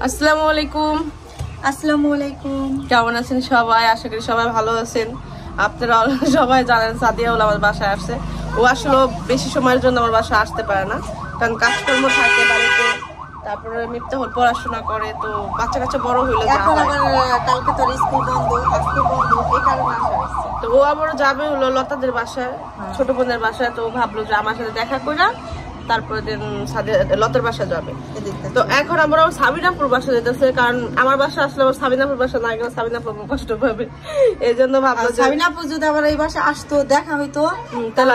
আসসালামু আলাইকুম। আসসালামু আলাইকুম। কেমন আছেন সবাই? আশা করি সবাই ভালো আছেন। আপনারা সবাই জানেন সাদিয়া আমার বাসায় আসছে। ও আসলে বেশি সময়ের জন্য আমার বাসায় আসতে পারে না, কারণ কাজকর্ম থাকে বাড়িতে, তারপরে মিফতাহুল পড়াশোনা করে, তো বাচ্চা কাচ্চা বড় হইলে কালকে তোর স্কুল বন্ধ, আজকে বন্ধ, এই কারণে আসা হচ্ছে। তো ও আবার যাবে হলো লতাদের বাসায়, ছোট বোনের বাসায়। তো ভাবলো যে আমার সাথে দেখা করে তারপরে দিন লতার বাসা যাবে। তো এখন আমরা সাবিনাপুর বাসা যেতেছে, কারণ আমার বাসা আসলে আমার সাবিনাপুর বাসা না গেলে সাবিনাপুর কষ্ট পাবে, এই জন্য ভাবলো সাবিনাপুর যদি আবার এই বাসা আসতো দেখা হইতো তাহলে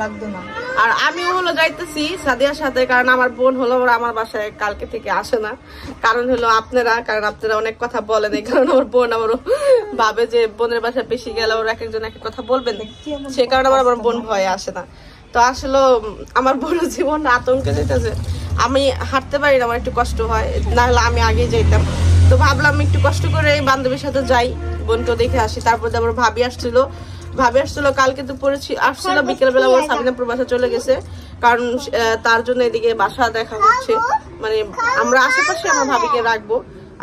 লাগতো না। আর আমিও হলো যাইতেছি সাদিয়ার সাথে, কারণ আমার বোন হলো আমার বাসায় কালকে থেকে আসে না। কারণ হলো আপনারা অনেক কথা বলেন, এই কারণে আমার বোন আমারও ভাবে যে বোনের বাসায় বেশি গেলে ওরা এক একজন এক এক কথা বলবেন, সে কারণে আমার বোন ভয়ে আসে না। তো আসলে আমার বড় জীবন আতঙ্কে যেতেছে, আমি হাঁটতে পারি না, আমার একটু কষ্ট হয়, না হলে আমি আগেই যাইতাম। তো ভাবলাম একটু কষ্ট করে বান্ধবীর সাথে যাই, বোনকেও দেখে আসি। তারপর আবার ভাবি আসছিল কালকে তো আসছিল বিকেলবেলা, ও সাবিনাপুর বাসা চলে গেছে, কারণ তার জন্য এদিকে বাসা দেখা হচ্ছে। মানে আমরা আশেপাশে আমার ভাবিকে রাখবো,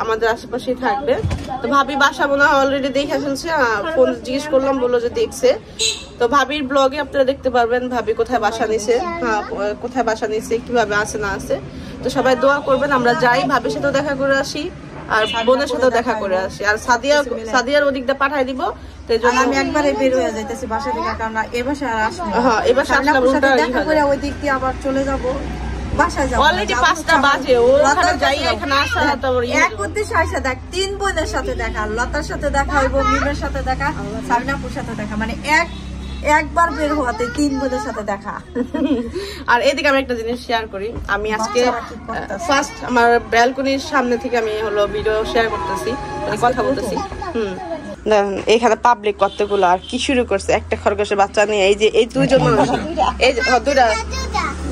আমাদের আশেপাশেই থাকবে। তো ভাবি বাসা মনে হয় অলরেডি দেখে ফেলছে, ফোন জিজ্ঞেস করলাম, বললো যে দেখছে। তো ভাবির ব্লগে আপনারা দেখতে পারবেন ভাবি কোথায় বাসা নিছে, কোথায় বাসা নিছে, কিভাবে আছে না আছে। তো সবাই দোয়া করবেন, আমরা যাই, ভাবির সাথেও দেখা করে আসি আর বোনের সাথেও দেখা করে আসি। আর সাদিয়ার ওদিকটা পাঠাই দিব। তো এই জন্য আমি একবারে বের হয়ে যাইতেছি বাসা থেকে, কারণ এই বাসা আর আসবো না। হ্যাঁ, এই বাসা আসলে দেখা করে ওই দিক দিয়ে আবার চলে যাবো বাসায় যাবো। অলরেডি 5টা বাজে, ও ওখানে যাই এখানে আসা তো এক উদ্দেশ্যে আসা দেখ, 3 বোনের সাথে দেখা, লতার সাথে দেখা হইব, মিমের সাথে দেখা, সাবিনাপুর সাথে দেখা, মানে একবার বের হওয়াতে 3 বোনের সাথে দেখা। আর এদিকে আমি একটা জিনিস শেয়ার করি, আমি আজকে ফার্স্ট আমার ব্যালকনির সামনে থেকে আমি হলো ভিডিও শেয়ার করতেছি, কথা বলতেছি। এখানে পাবলিক কতগুলো আর কি শুরু করছে, একটা খরগোশের বাচ্চা নিয়ে। এই যে এই দুইজন মানুষ, এই দুইটা,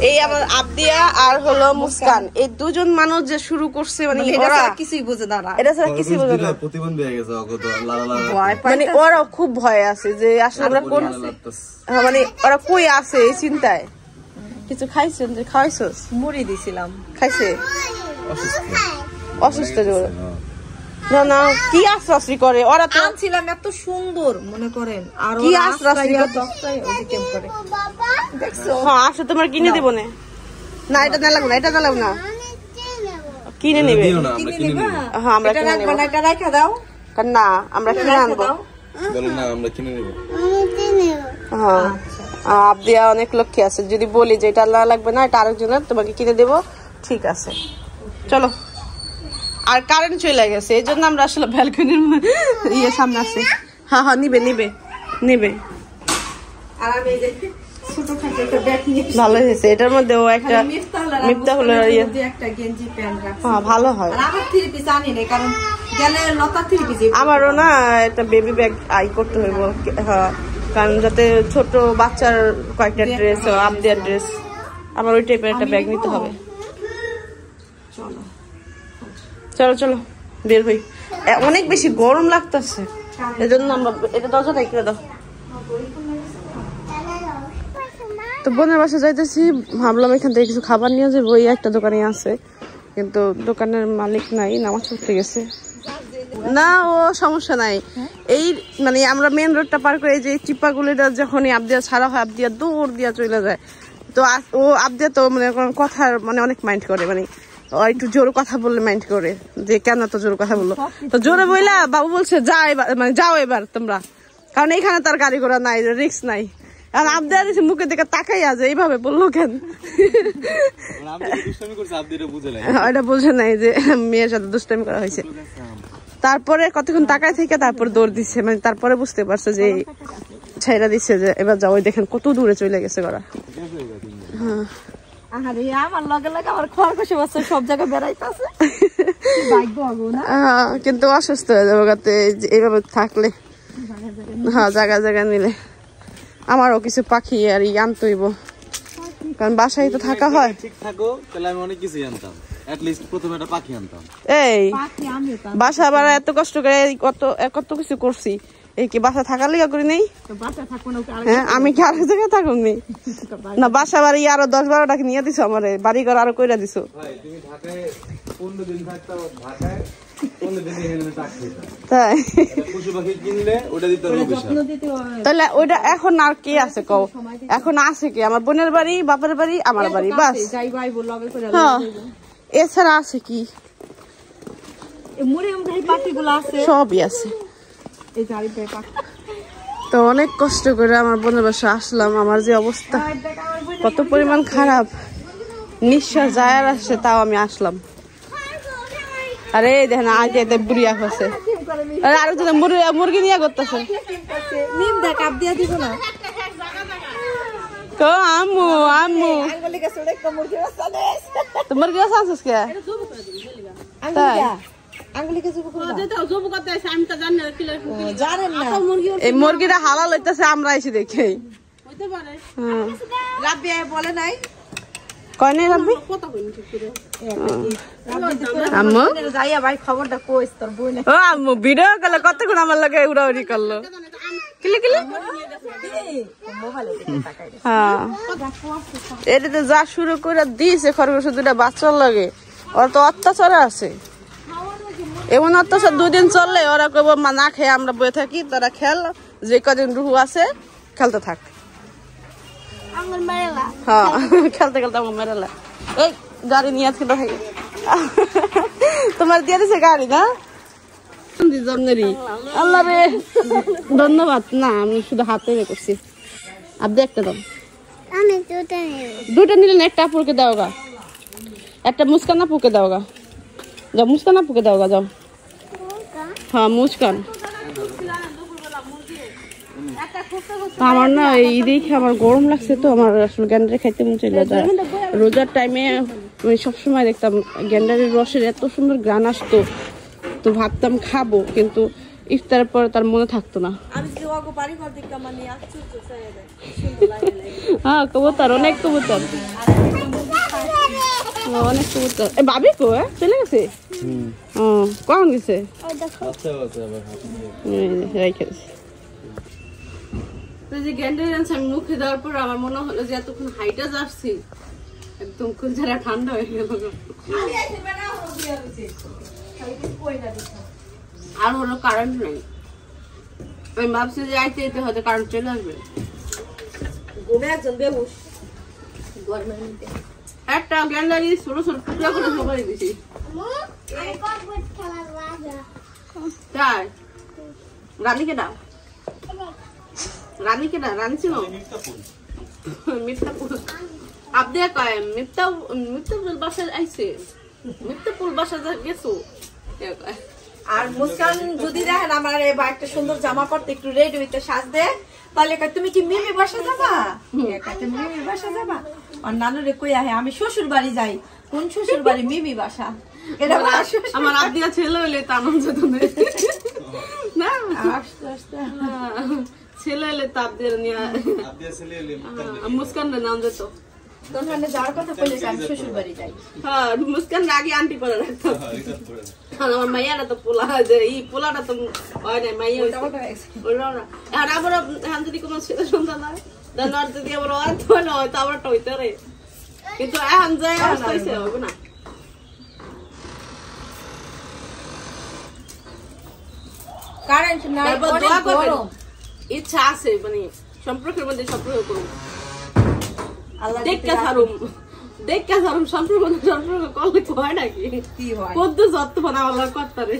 এই আমার আবদিয়া আর হলো মুস্কান, এই দুজন মানুষ যে শুরু করছে, মানে ওরা কিছুই বুঝে না, এটা ছাড়া কিছুই বুঝে না, প্রতিবন্ধী হয়ে গেছে, মানে ওরা খুব ভয় আছে যে আসলে আমরা কোন, মানে ওরা কই আছে এই চিন্তায়। কিছু খাইছেন? যে খাইছস? মুড়ি দিছিলাম, খাইছে, অসুস্থ জোর না না কি আশ্রয় করে ওরা। তো আনছিলাম এত সুন্দর মনে করেন, আর কি আশ্রয় করে দেখছো। হ্যাঁ আসলে তোমার কিনে দিব না, না এটা না লাগবে না, এটা না লাগবে না, কিনে নেবে। হ্যাঁ আমরা কিনে নেব, এটা রাখা দাও, না আমরা কিনে আনবো, বলেন না আমরা কিনে নেব। হ্যাঁ আবদিয়া অনেক লক্ষ্মী আছে, যদি বলি যে এটা না লাগবে না, এটা আরেকজনের, তোমাকে কিনে দেবো, ঠিক আছে চলো। আর কারেন্ট চলে গেছে, এই জন্য আমরা আসলে ব্যালকনির সামনে আসছি। হ্যাঁ হ্যাঁ নিবে নিবে নিবে, ভালো হয়েছে। এটার মধ্যে ও একটা মিফতাহুল ভালো হয়। আমারও না একটা বেবি ব্যাগ আই করতে হইব, হ্যাঁ, কারণ যাতে ছোট বাচ্চার কয়েকটা ড্রেস, আবদিয়ার ড্রেস, আমার ওই টাইপের একটা ব্যাগ নিতে হবে। চলো চলো বের হই, অনেক বেশি গরম লাগতেছে, এই জন্য আমরা এটা দরজাটা কিনে দাও। তো বোনের বাসা যাইতেছি, ভাবলাম এখান থেকে কিছু খাবার নিয়ে যাবো, ওই একটা দোকানে আছে, কিন্তু দোকানের মালিক নাই, নামাজ পড়তে গেছে। না ও সমস্যা নাই, এই মানে আমরা মেন রোডটা পার করে এই যে চিপাগুলো যখন আবদিয়া ছাড়া হয়, আবদিয়া দৌড় দিয়া চলে যায়। তো ও আবদিয়া তো মানে কথার মানে অনেক মাইন্ড করে, মানে একটু জোর কথা বললে মাইন্ড করে যে কেন তো জোর কথা বললো। তো জোরে বইলা বাবু বলছে যা এবার, মানে যাও এবার তোমরা, কারণ এইখানে তার গাড়ি ঘোড়া নাই, রিক্স নাই। আর আবদিয়া মুখের দিকে তাকাই আছে, এইভাবে বললো কেন, এটা বুঝে নাই যে মেয়ের সাথে দুষ্টামি করা হয়েছে। তারপরে কতক্ষণ তাকায় থেকে তারপর দৌড় দিচ্ছে, মানে তারপরে বুঝতে পারছে যে ছাইরা দিচ্ছে যে এবার যাও। দেখেন কত দূরে চলে গেছে ওরা। হ্যাঁ আমার লগে লগে আমার খরগোশ বাচ্চা সব জায়গায় বেড়াইতেছে, কিন্তু অসুস্থ হয়ে যাবো এইভাবে থাকলে। হ্যাঁ জায়গা জায়গা নিলে আমারও কিছু পাখি আর আনতে হইব, কারণ বাসায় তো থাকা হয়। ঠিক থাকো তাহলে আমি অনেক কিছু আনতাম, এট লিস্ট প্রথমে একটা পাখি আনতাম। এই বাসা ভাড়া এত কষ্ট করে কত কিছু করছি, এই কি বাসা থাকার লিগা করি নেই? বাসা থাকবো না হ্যাঁ আমি কি আরেক জায়গায় থাকুন নি? না বাসা বাড়ি আরো 10-12টাকে নিয়ে দিছো আমারে, বাড়ি ঘর আরো কইরা দিছো। ভাই তুমি ঢাকায় 15 দিন থাকতে ঢাকায় 15 দিন এখানে থাকতে তাই পশু পাখি কিনলে ওটা দিতে হবে পয়সা। তাহলে ওইটা এখন আর কি আছে কও? এখন আছে কি? আমার বোনের বাড়ি, বাপের বাড়ি, আমার বাড়ি, বাস। যাই ভাই লগে করে হ্যাঁ এছাড়া আছে কি? এই মরিয়ম যে পাখিগুলো আছে সবই আছে। এই গাড়িতে পাখি তো অনেক কষ্ট করে আমার বোনের বাসা আসলাম। আমার যে অবস্থা কত পরিমাণ খারাপ, নিঃশ্বাস যায় আর আসছে, তাও আমি আসলাম। আরে দেখেন আজ এতে বুড়িয়া হচ্ছে, আরো তো মুরগি নিয়ে করতেছে। নিম দেখ আপ দিয়া দিব না তো আম্মু আম্মু আঙ্গুলি কে সুড়ে মুরগি বাসালে তো মুরগি আনছিস কে? তাই আঙ্গুলি কে জুবু করে যেটাও জব করতে আছে আমি তো জানি না কিলো জানেন না এই মুরগিটা হালাল হইতাছে, আমরা এসে দেখি হইতে পারে। হ্যাঁ রাব্বিয়া বলে নাই কয় নাই রাব্বি? কত কইনি ঠিক করে আম্মু যাইয়া ভাই খবরটা কইস তোর বই না ও আম্মু ভিডিও কলে কতক্ষণ আমার লাগে উড়াউড়ি করলো। কিলি কিলি মোবাইলে দেখে তাকাই হ্যাঁ এটাতে যা শুরু করে দিয়েছে খরগোশ দুটা বাচ্চার লাগে, ওরা তো অত্যাচারে আছে। এমন অত্যাচার 2 দিন চললে ওরা কইব মা না খেয়ে আমরা বয়ে থাকি, তারা খেল, যে কদিন রুহু আছে খেলতে থাক। হ্যাঁ খেলতে খেলতে আমার মেরেলা। এই গাড়ি নিয়ে আজকে থাকে তোমার দিয়ে দিছে গাড়ি না? আল্লাহ রে ধন্যবাদ। না আমি শুধু হাতে করছি। আপনি একটা দাও, দুটা নিলেন, একটা আপুকে দাও গা, একটা মুস্কান আপুকে দাও গা, যাও মুস্কান আপুকে দাও গা, যাও। হ্যাঁ মুস্কান। আমার না এই দেখে আমার গরম লাগছে, তো আমার আসলে গ্যান্ডারি খাইতে মন চাইল। রোজার টাইমে আমি সবসময় দেখতাম গ্যান্ডারির রসের এত সুন্দর গান আসতো, তো ভাবতাম খাবো, কিন্তু ইফতারের পরে তার মনে থাকতো না। হ্যাঁ কবুতর, অনেক কবুতর, অনেক কবুতর। এ ভাবি কো চলে গেছে? কখন গেছে? আমি মুখে দেওয়ার পর আমার মনে হলো যে এতক্ষণ হাইটা যাচ্ছি একদম যারা ঠান্ডা হয়ে গেল। আর হলো কারেন্ট নেই, আমি ভাবছি যে আইতে আইতে হয়তো কারেন্ট চলে আসবে। একটা গ্যান্ডারি ছোট ছোট টুকরা করে সবাই দিছি। তাই রানীকে দাও, রানীকে দাও, রানী ছিল মিফতাপুর। আপনি কয় মিফতাপুর বাসায় আইছে, মিফতাপুর বাসায় গেছো। আর মুস্কান যদি দেখেন আমার একটা সুন্দর জামা পরতে একটু রেডি হইতে সাজ দে, তাহলে তুমি কি মিমি বাসা যাবা? মিমি বাসা যাবা? আর নানুরে কই আহে আমি শ্বশুর বাড়ি যাই। কোন শ্বশুর বাড়ি? মিমি বাসা। এটা আমার আদিয়া ছেলে হইলে তা নাম যেত না, আস্তে আস্তে ছেলে হইলে তাপ দিয়ে নিয়ে মুস্কান নাম যেত। তোমরা যাওয়ার কথা কইলে আমি শ্বশুর বাড়ি যাই। হ্যাঁ মুস্কান আগে আন্টি করে রাখতাম। আমার মাইয়াটা তো পোলা যে এই পোলাটা তো হয় না, মাইয়া আর আবার এখন যদি কোনো ছেলে সন্তান হয় দেন আর যদি আবার অর্থ না হয় তো আবার টইতে রে, কিন্তু এখন যাই হইছে হবে না। কারেন্ট নাই, অনেক গরম। ইচ্ছা আছে মানে সম্পর্কের মধ্যে সম্পর্ক করুন, আল্লাহ দেখা ছাড়ুম সম্পর্ক করলে তো হয় নাকি? কি হয় কত যত্ন মানে আল্লাহ করতারে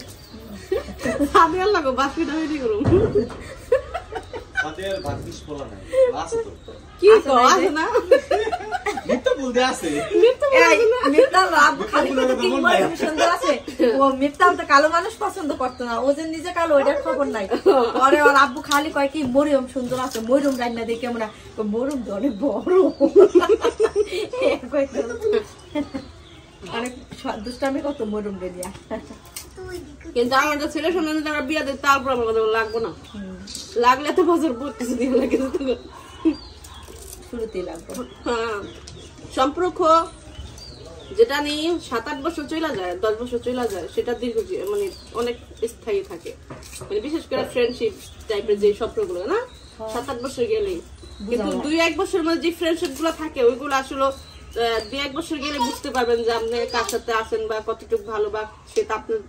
আমি আল্লাহ বাসিটা হইনি করুম। সাথে ভাগ্যিস বলা নাই আছে তো কি কো আছে না মিথ্যা বলতে আছে। মিথ্যা লাভ খালি কত কি মরিয়ম সুন্দর আছে। ও মিথ্যা তো কালো মানুষ পছন্দ করতো না, ও যে নিজে কালো ওইটার খবর নাই। পরে ওর আব্বু খালি কয় কি মরিয়ম সুন্দর আছে, মরিয়ম রান্না দেখে আমরা মরিয়ম তো অনেক বড়, অনেক দুষ্টামি কত মরিয়ম রেডিয়া। কিন্তু আমার তো ছেলে সন্তান যারা বিয়া দেয় তারপর আমার কথা লাগবো না, লাগলে তো বছর পর কিছু দিন লাগে শুরুতেই লাগবে। হ্যাঁ সম্পর্ক যেটা নিয়ে 7-8 বছর চলে যায়, 10 বছর চলে যায়, সেটা দীর্ঘ মানে অনেক স্থায়ী থাকে, মানে বিশেষ করে ফ্রেন্ডশিপ টাইপের যে সম্পর্কগুলো না 7-8 বছর গেলেই। কিন্তু 2-1 বছরের মধ্যে যে ফ্রেন্ডশিপ গুলো থাকে ওইগুলো আসলে 2-1 বছর গেলে বুঝতে পারবেন যে আপনি কার সাথে আছেন বা কতটুকু ভালো বা সেটা আপনার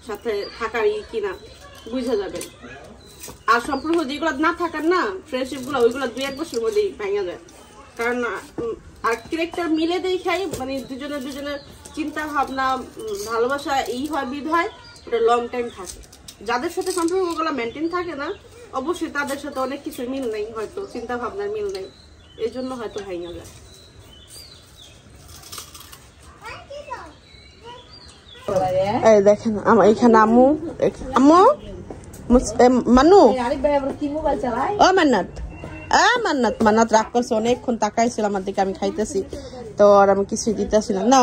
সাথে থাকার কিনা বুঝা যাবেন। আর সম্পর্ক যেগুলো না থাকার না ফ্রেন্ডশিপ গুলো ওইগুলো 2-1 বছরের মধ্যেই ভাঙা যায়। কারণ আর ক্যারেক্টার মিলে দেখাই, মানে দুজনের চিন্তা ভাবনা ভালোবাসা এই হয় বিধ হয় ওটা লং টাইম থাকে। যাদের সাথে সম্পর্কগুলো মেনটেন থাকে না অবশ্যই তাদের সাথে অনেক কিছু মিল নেই, হয়তো চিন্তা ভাবনার মিল নেই, এই জন্য হয়তো ভাঙা যায়। এই দেখেন আমার এখানে আম্মু মানু ও মান্নাত রাগ করছে, অনেকক্ষণ তাকাইছিল আমার দিকে, আমি খাইতেছি তো আর আমি কিছুই দিতেছি না।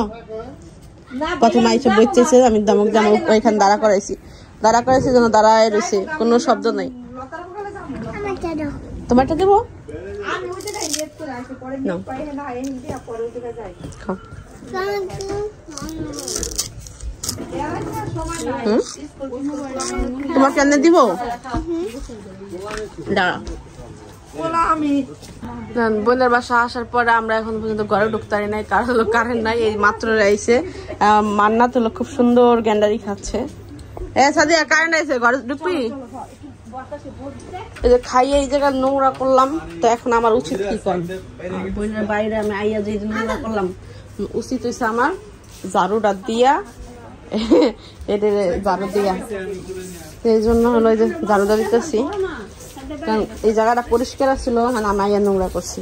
প্রথমে আইসে বইতেছে, আমি দামক ওইখানে দাঁড়া করাইছি যেন দাঁড়ায় রয়েছে, কোনো শব্দ নাই। তোমারটা দেবো তোমার কেন দিব দাঁড়া। বোনের বাসা আসার পরে আমরা এখন পর্যন্ত ঘরে ঢুকতে পারি নাই, কারণ হলো কারেন্ট নাই। এই মাত্র আইছে মান্নাত হলো খুব সুন্দর গ্যান্ডারি খাচ্ছে। সাদিয়া কারেন্ট আইছে, ঘরে ঢুকবি? এই যে খাইয়ে এই জায়গা নোংরা করলাম, তো এখন আমার উচিত কি করব? বোনের বাইরে আমি আইয়া যে নোংরা করলাম, উচিত হয়েছে আমার ঝাড়ুটা দিয়া এদের ঝাড়ু দিয়া, এই জন্য হলো এই যে ঝাড়ুটা দিতেছি, কারণ এই জায়গাটা পরিষ্কার ছিল, আমি আইয়া নোংরা করছি।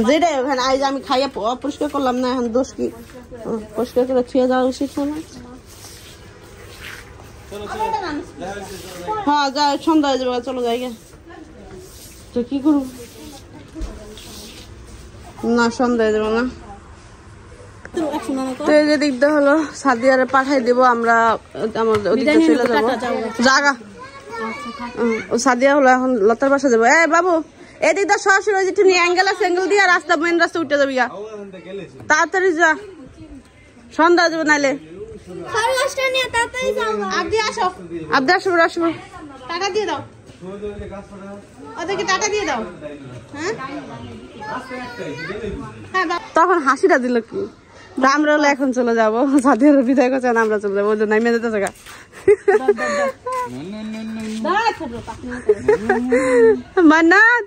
যেটাই ওখানে আই যে আমি খাইয়া অপরিষ্কার করলাম না, এখন দোষ কি? পরিষ্কার করে ছুঁয়ে যাওয়া উচিত না? হ্যাঁ যা, সন্ধ্যা হয়ে যাবে, চলো যাই গে। তো কি করবো না, সন্ধ্যা হয়ে যাবে না। তো এই যে দিকটা হলো সাদিয়ারে পাঠাই দিব আমরা, আমাদের ওদিকে চলে যাবো জায়গা। সাদিয়া হলো এখন লতার বাসা যাবো। বাবু এই দিকটা সরাসরি ওই যে অ্যাঙ্গেল আছে, অ্যাঙ্গেল দিয়ে রাস্তা মেন রাস্তা উঠে যাবি, তাড়াতাড়ি যা, সন্ধ্যা যাবে নাইলে। আব্দি আসবো টাকা দিয়ে দাও, ওদেরকে টাকা দিয়ে দাও। হ্যাঁ তখন হাসিটা দিল কি, আমরা হলো এখন চলে যাবো, সাদিয়ার বিদায় করছে না, আমরা চলে যাবো, ওই জন্য নামিয়ে যেতে জায়গা। মান্নাত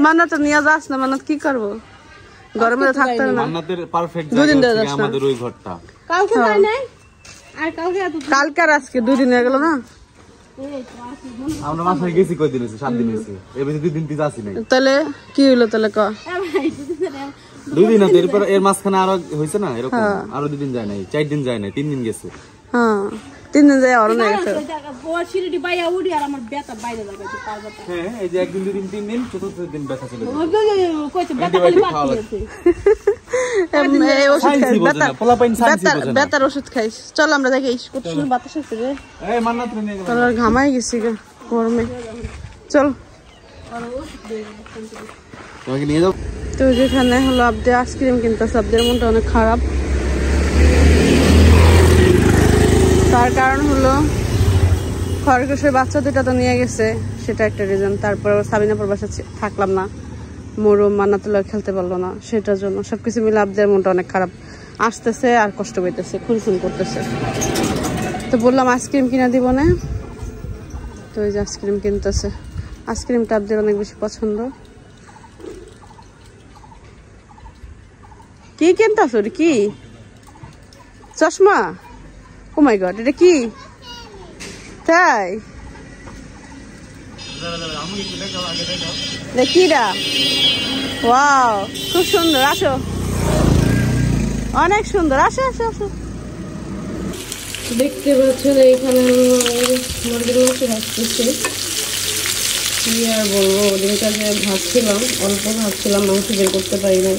মান্নাত নিয়ে যাস না, মান্নাত কি করবো গরমে থাকতে না, কালকে আর আজকে 2 দিন হয়ে গেল না। আমরা মাসে গেছি কয়দিন হইছে? 7 দিন হইছে, এর ভিতরে 2 দিন পিছ আসি নাই। তাহলে কি হইলো? তাহলে ক 2 দিন আছে, এরপর এর মাঝখানে আরো হইছে না এরকম, আরো 2 দিন যায় নাই, 4 দিন যায় নাই, 3 দিন গেছে। হ্যাঁ 3 দিন যায় আর না গেছে। হ্যাঁ এই যে 1 দিন 2 দিন 3 দিন, চতুর্থ দিন ব্যথা চলে যায়। ব্যথার ওষুধ খাইস, চল আমরা দেখি বাতাস আসছে, ঘামাই গেছি গরমে, চল। তো যেখানে হলো আব্দে আইসক্রিম কিনতেছে, আব্দের মনটা অনেক খারাপ, তার কারণ হলো খরগোশের বাচ্চা 2টা তো নিয়ে গেছে, সেটা একটা রিজন। তারপর সাবিনাপুর বাসা থাকলাম না, মরুম মান্নাতুল্লাহ খেলতে পারলো না, সেটার জন্য সবকিছু মিলে আব্দের মনটা অনেক খারাপ, আসতেছে আর কষ্ট পাইতেছে, খুনসুন করতেছে। তো বললাম আইসক্রিম কিনা দিব না, তো ওই যে আইসক্রিম কিনতেছে। আইসক্রিমটা আব্দের অনেক বেশি পছন্দ। কি কিনতেছ? ওটা কি চশমা? ও মাই গড, এটা কি? তাই কিরা? ওয়াও খুব সুন্দর, আসো, অনেক সুন্দর, আসো আসো আসো। দেখতে পাচ্ছেন এইখানে মুরগির মাংস ভাজতেছি, কি আর বলবো, ওদিনটা যে ভাজছিলাম অল্প ভাজছিলাম, মাংস বের করতে পারি নাই,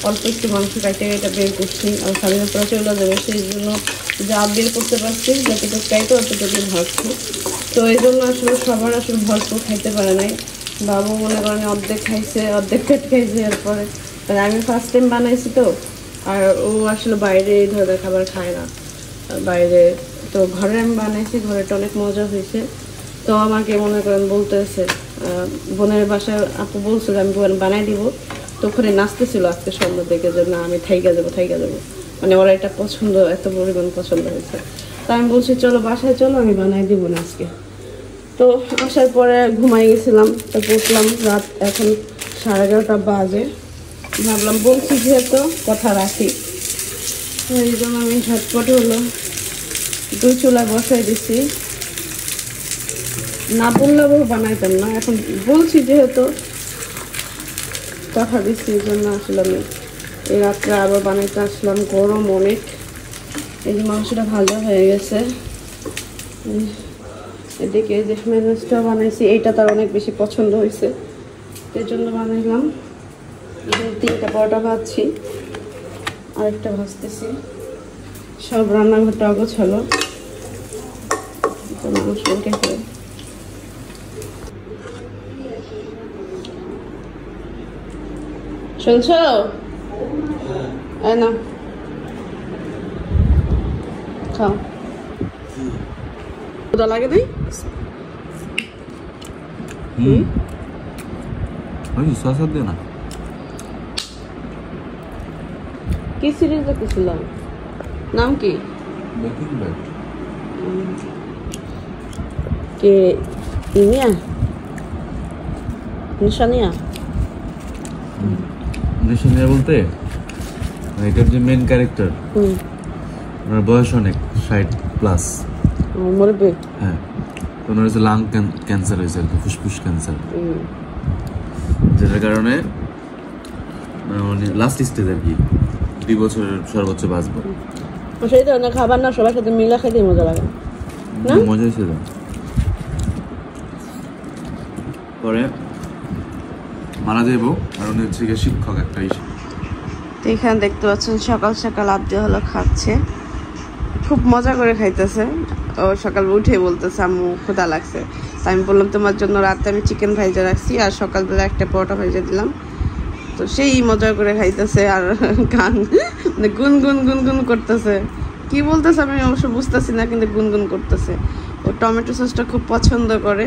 অল্প একটু মাংস কাটে এটা বের করছি, আর স্বাধীন পরে চলে যাবে, সেই জন্য যা বের করতে পারছি যতটুকু চাইতো অতটুকু ভাজছি। তো এই জন্য আসলে সবার আসলে ভরপুর খাইতে পারে নাই। বাবু মনে করেন অর্ধেক খাইছে, অর্ধেক পেট খাইছে। এরপরে আমি ফার্স্ট টাইম বানাইছি তো, আর ও আসলে বাইরে এই ধরনের খাবার খায় না বাইরে। তো ঘরে আমি বানাইছি, ঘরেটা অনেক মজা হয়েছে। তো আমাকে মনে করেন বলতেছে বোনের বাসায় আপু বলছিল আমি বানাই দিব, তো ওখানে নাচতেছিল আজকে সন্ধ্যা থেকে যে না আমি থাইকা যাবো। মানে ওরা এটা পছন্দ, এত পরিমাণ পছন্দ হয়েছে। তো আমি বলছি চলো বাসায় চলো, আমি বানাই দিব না আজকে। তো আসার পরে ঘুমাই গেছিলাম। তো উঠলাম রাত এখন 11:30 বাজে। ভাবলাম বলছি যেহেতু কথা রাখি, তো এই জন্য আমি ঝটপট হলো 2 চুলায় বসাই দিছি। না বললেও বানাইতাম না, এখন বলছি যেহেতু কথা দিচ্ছি, এই জন্য আসলে আমি এই রাত্রে আবার বানাইতে আসলাম। গরম অনেক। এই যে মাংসটা ভালো হয়ে গেছে। এদিকে যে ম্যানেজটা বানাইছি, এইটা তার অনেক বেশি পছন্দ হয়েছে, এর জন্য বানাইলাম। 3টা পরোটা ভাজছি, আরেকটা ভাজতেছি। সব রান্নাঘরটা অগোছালো। মাংস উঠে করে শুনছো? না খাও, ওটা লাগে নাই। না কি সিরিজ দেখেছিলাম, নাম কি? কে ইনিয়া নিশানিয়া বলতে এটার যে মেন ক্যারেক্টার, ওনার বয়স অনেক 60+। মরবে। হ্যাঁ, ওনার হচ্ছে লাং ক্যান্সার হয়েছে আর কি, ফুসফুস ক্যান্সার, যেটার কারণে উনি লাস্ট স্টেজ আর কি, 2 বছরের সর্বোচ্চ বাঁচবো। সেই ধরনের খাবার না সবার সাথে মিলা খেতে মজা লাগে না? মজা হয়েছিল। পরে মারা যাইব, আর উনি হচ্ছে শিক্ষক একটা ইসে। তো এখানে দেখতে পাচ্ছেন সকাল সকাল আব্দে হলো খাচ্ছে, খুব মজা করে খাইতেছে। ও সকাল উঠে বলতেছে আম্মু ক্ষুধা লাগছে। তো আমি বললাম তোমার জন্য রাতে আমি চিকেন ভাইজা রাখছি, আর সকালবেলা একটা পরোটা ভাইজা দিলাম। তো সেই মজা করে খাইতেছে, আর গান গুনগুন করতেছে। কি বলতেছে আমি অবশ্য বুঝতেছি না, কিন্তু গুনগুন করতেছে। ও টমেটো সসটা খুব পছন্দ করে।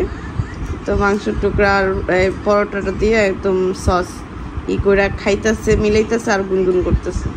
তো মাংসের টুকরা আর পরোটাটা দিয়ে একদম সস করে খাইতেছে, মিলাইতেছে আর গুনগুন করতেছে।